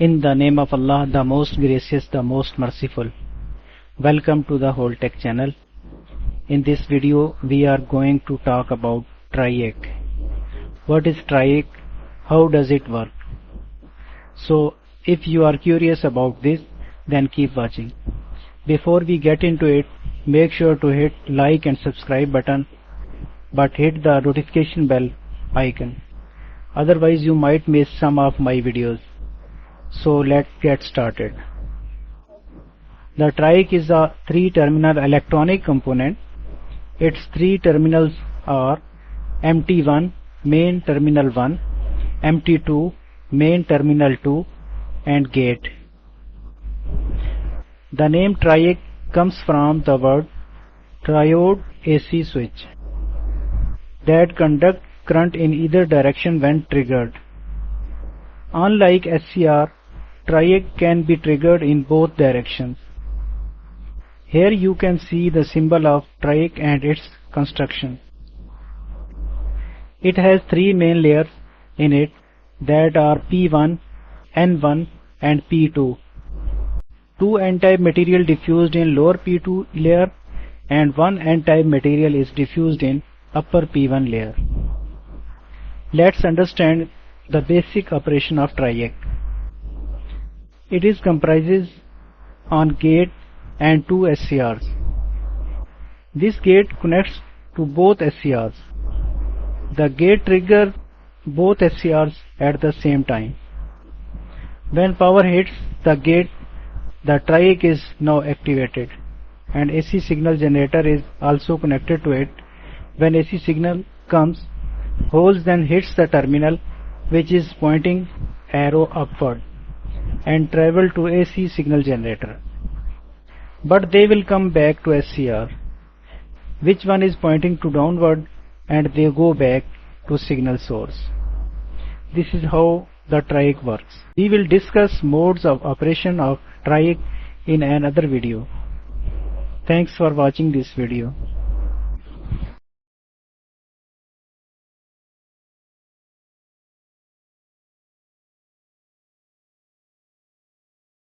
In the name of Allah, the most gracious, the most merciful. Welcome to the Whole Tech channel. In this video, we are going to talk about TRIIAC. What is TRIIAC? How does it work? So, if you are curious about this, then keep watching. Before we get into it, make sure to hit like and subscribe button, but hit the notification bell icon. Otherwise, you might miss some of my videos. So let's get started. The TRIIAC is a 3-terminal electronic component. Its 3 terminals are MT1 main terminal 1, MT2 main terminal 2, and gate. The name TRIIAC comes from the word Triode AC switch that conduct current in either direction when triggered. Unlike SCR, TRIIAC can be triggered in both directions. Here you can see the symbol of TRIIAC and its construction. It has 3 main layers in it that are P1, N1 and P2. 2 N-type material diffused in lower P2 layer and 1 N-type material is diffused in upper P1 layer. Let's understand the basic operation of TRIIAC. It is comprises on gate and 2 SCRs. This gate connects to both SCRs. The gate triggers both SCRs at the same time. When power hits the gate, the TRIIAC is now activated and AC signal generator is also connected to it. When AC signal comes, holes then hits the terminal which is pointing arrow upward and travel to AC signal generator. But they will come back to SCR, which one is pointing to downward, and they go back to signal source. This is how the TRIIAC works. We will discuss modes of operation of TRIIAC in another video. Thanks for watching this video.